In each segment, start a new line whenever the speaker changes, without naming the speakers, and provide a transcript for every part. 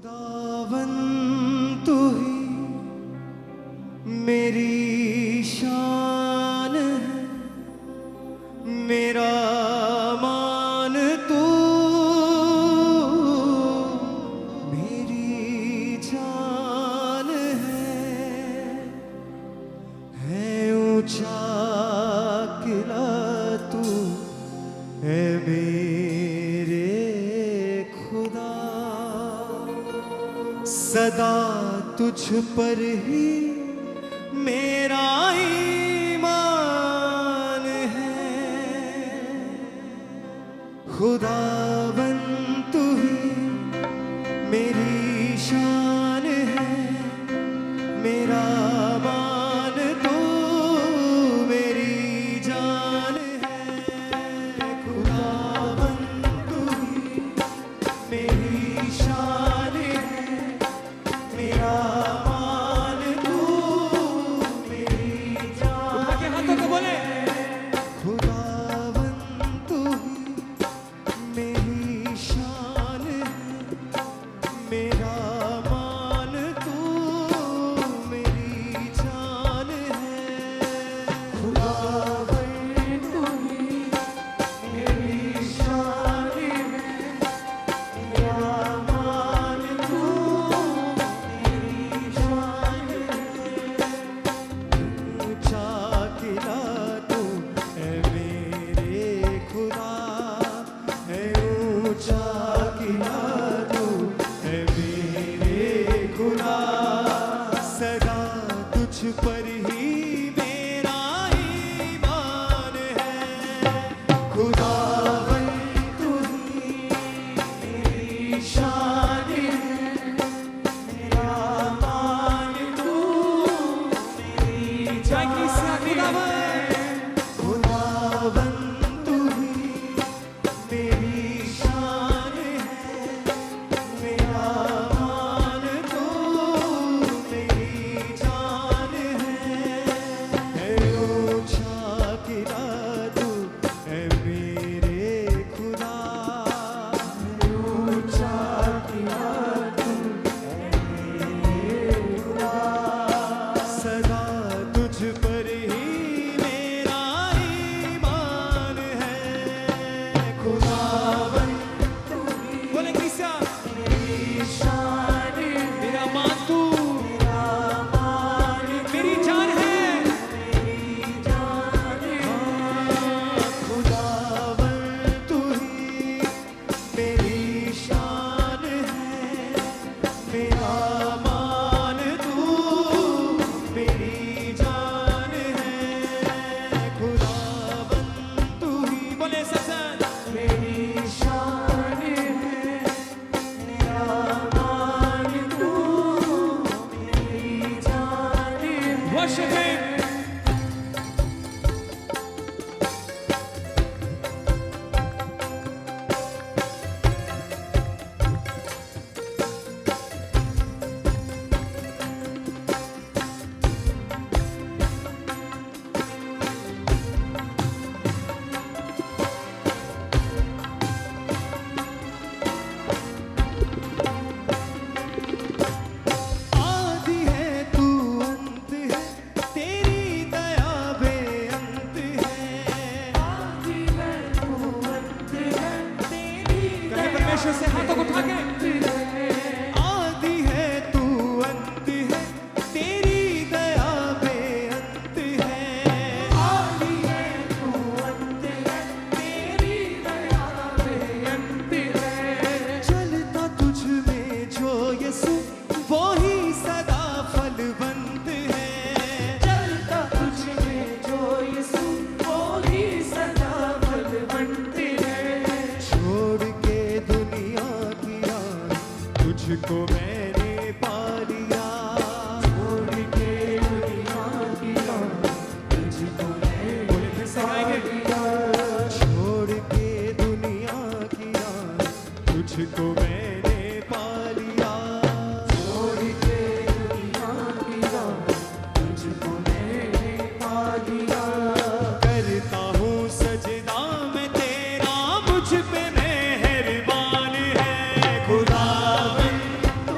खुदावन तू ही मेरी शान है, मेरा मान तू मेरी जान है ऊंचा किला तू है मेरे खुदा, सदा तुझ पर ही मेरा ईमान है। खुदावन तू ही मेरी शान है, मेरा मान तू मेरी जान है। खुदावन तू ही मेरी शान है, मेरा मान तू मेरी जान है। हाथों को बोले खुदावन तू ही मेरी शान है, मेरा मान तू मेरी जान है। खुदावन तू ही मेरी शान है, मेरा मान तू मेरी जान है। ऊंचा किला तू है मेरे खुदा, है ऊंचा किला तू है मेरे खुदा, सदा तुझ पर ही मेरा ईमान है। खुदावन तू ही मेरी शान है, मेरा मान तू मेरी जान है। खुदावन तू ही मेरी शान है, मेरा मान तू मेरी जान है ऊंचा किला तू है मेरे खुदा, ऊंचा किला तू है मेरे खुदा, सदा तुझ पर ही मेरा ईमान है। खुदावन तू ही बोले किसा मेरी शान है, मेरा मान तू मेरा मान मेरी जान है, मेरी जान है। खुदावन तू ही मेरी शान है, मेरा मान तू मेरी जान है। खुदावन तू ही बोले ससन मेरी शान है, मेरा मान तू मेरी जान है। Worship him. आदि है तू अंत है, तेरी दया बेअंत है। आदि है तू अंत है, तेरी दया परमेश्वर से हाथों को उठा के आदि है तू अंत है, तेरी दया बेअंत है। आदि है तू अंत है, तेरी दया बेअंत है। चलता तुझ में जो यीशु वो ही सदा फलवंत है। चलता तुझ में जो यीशु वो ही सदा फलवंत है। छोड़ के दुनिया की राह तुझको मैंने पा लिया, छोड़ के दुनिया की राह तुझको मैंने पा लिया। छोड़ के दुनिया की राह तुझको मैंने पा लिया, छोड़ के दुनिया की राह तुझको मैंने पा लिया। करता हूँ सजदा मैं तेरा, मुझ पे मेहरबान है। खुदावन तू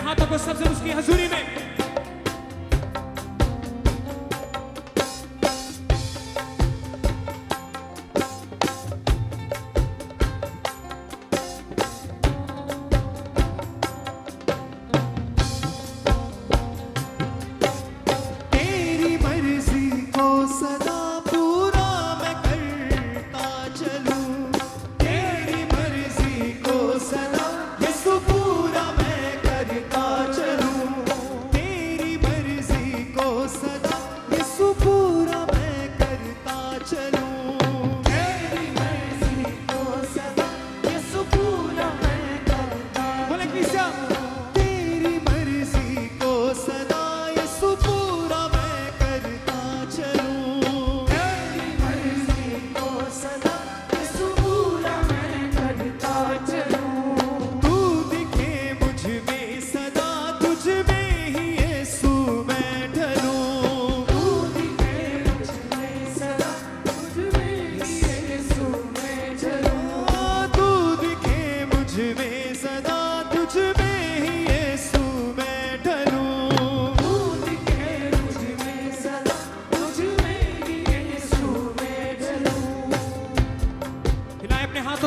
हाथों को सबसे उसकी हजूरी में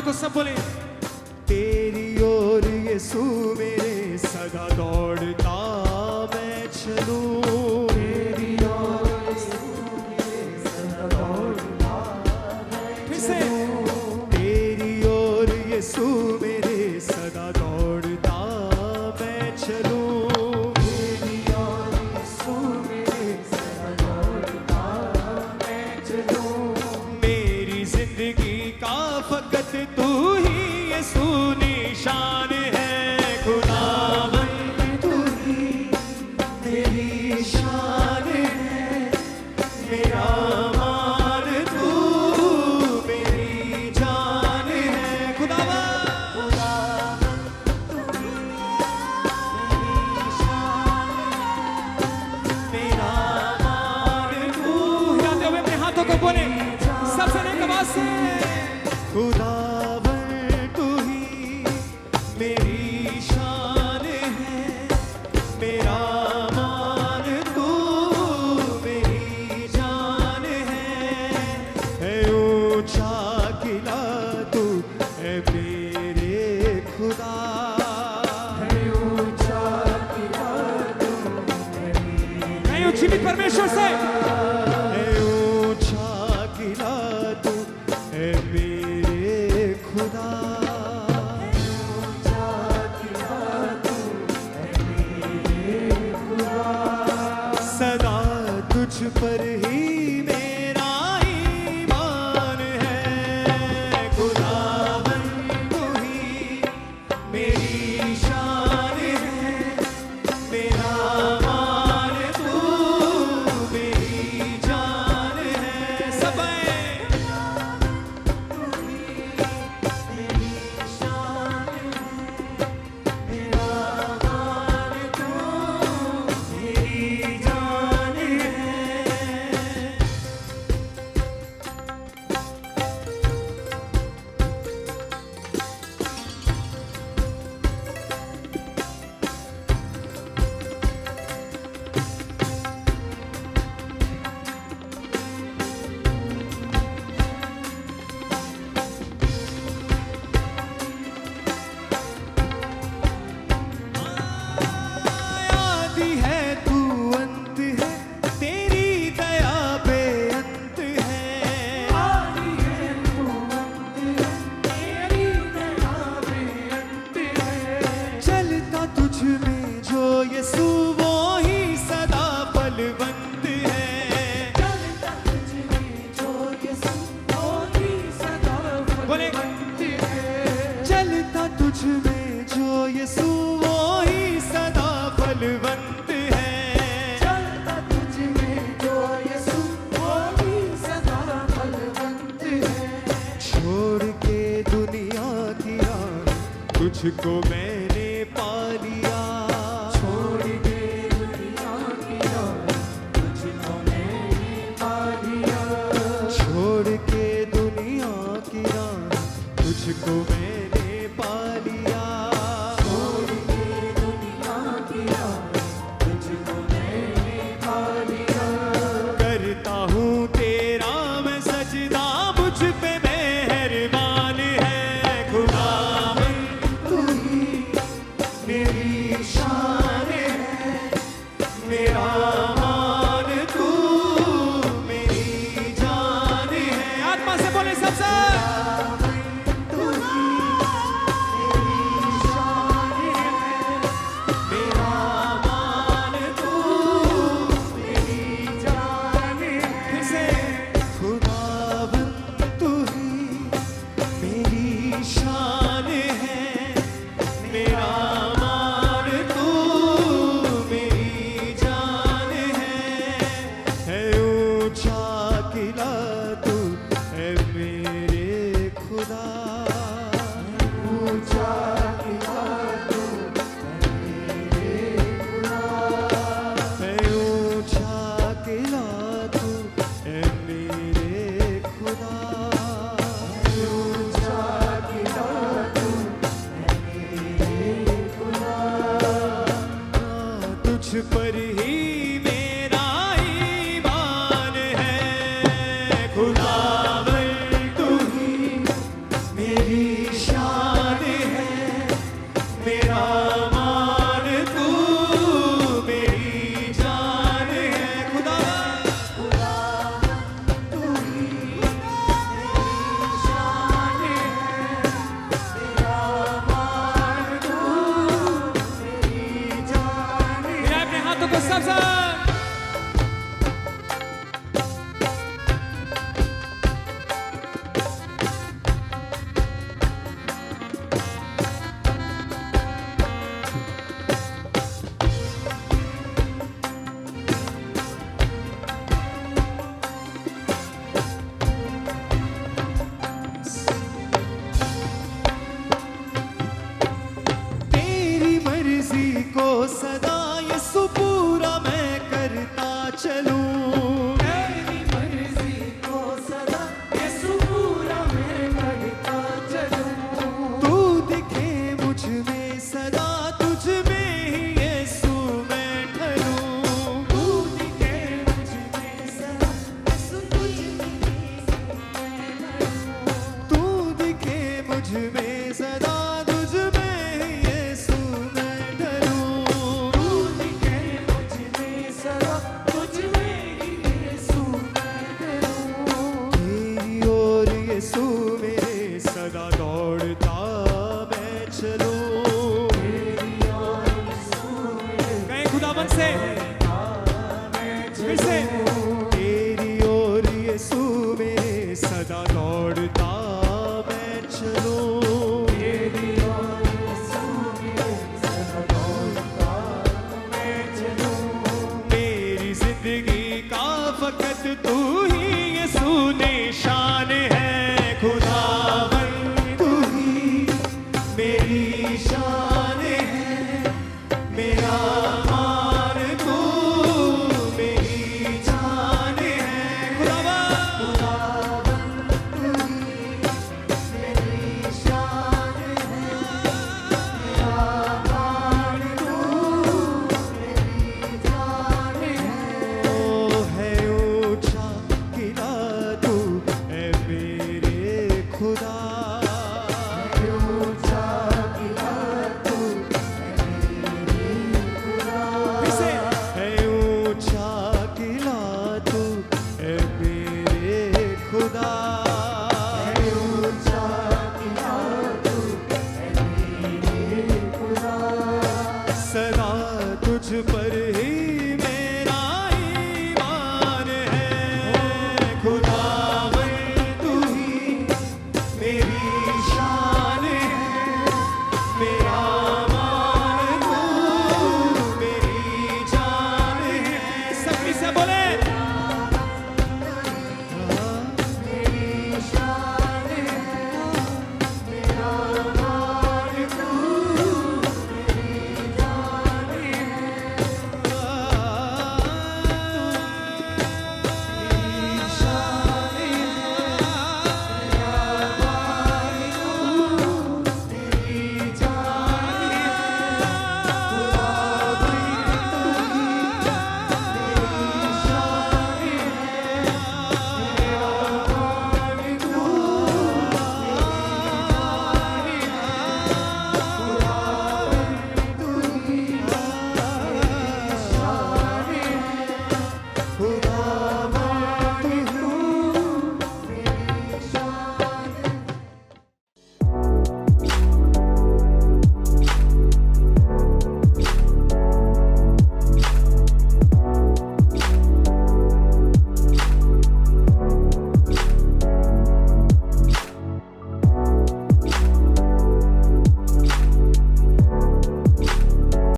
को सब बोले
तेरी ओर यीशु मेरे सदा दौड़ता मैं चलूं तेरी ओर यीशु मेरे सदा दौड़ता मैं चलूं तेरी ओर यीशु मेरे सदा दौड़ता मैं चलूं तेरी ओर यीशु मेरे सदा दौड़ता मैं चलूं मेरी जिंदगी का फकत तू ही यीशु निशान है खुदावंद तू ही मेरी शान है मेरा मान तू मेरी जान है खुदावंद तू ही मेरी शान है मेरा मान तू
हिलाते हुए अपने हाथों को बोले सबसे नेक आवाज से
खुदावन तू ही मेरी शान है मेरा मान तू मेरी जान है ऊंचा किला तू है मेरे खुदा है ऊंचा किला तू है
नहीं उछली परमेश्वर से
ऊंचा किला तू है मेरे खुदा सदा तुझ पर ही मेरा ईमान है खुदावन तू ही मेरी शान है मेरा मान तू मेरी जान है सब आदि है तू अंत है तेरी दया बेअंत है आदि है तू अंत है तेरी दया बेअंत है चलता तुझ में जो यीशु वो ही सदा बलवंत है चलता तुझ में जो यीशु वो ही सदा
बोले
चलता तुझ में जो यीशु वो ही सदा बलवंत है चलता तुझ में जो यीशु वो ही सदा बलवंत है छोड़ के दुनिया की राह तुझको मैंने पा लिया छोड़ के दुनिया की राह तुझको मैंने पा लिया छोड़ के दुनिया की राह तुझको मैंने पा लिया छोड़ के दुनिया की मेरी शान है, मेरा मान तू मेरी जान है।
आत्मा से बोले सबसे
तू ही मेरी शान है, मेरा मान तू मेरी जान है।
फिर से
खुदावंद तू ही मेरी शान है, मेरा मान तू मेरी जान है ऊंचा किला तू है मेरे खुदा, ऊंचा किला तू है मेरे खुदा, है ऊंचा किला तू है मेरे खुदा, ऊंचा किला तू तुझ पर ही मेरा ईमान है। खुदावंद तू ही मेरी शान है, मेरा मान तू मेरी जान है। खुदावंद तू ही मेरी शान है, मेरा मान तू मेरी जान है।
मिलाए अपने हाथों को सबसे
तेरी मर्जी को सदा यीशु पूरा मैं करता चलूं, तेरी मर्जी को सदा यीशु पूरा मैं करता चलूं। तू दिखे मुझ में सदा, तुझ में ही यीशु मैं ठहरूं। तू दिखे मुझ में सदा, यीशु तुझ में ही मैं ठहरूं। तू दिखे मुझ में सदा, तुझ में ही यीशु मैं ठहरूं। तू दिखे मुझ में सदा, तुझ में ही यीशु मैं ठहरूं। तेरी ओर यीशु मेरे सदा दौड़ता मैं चलूं, तेरी ओर यीशु मेरे
कहें खुदावंद से फिर से
तेरी ओर यीशु मेरे सदा दौड़ता मैं चलूं, तेरी ओर यीशु मेरे सदा दौड़ता मैं चलूं। मेरी जिंदगी का फकत तू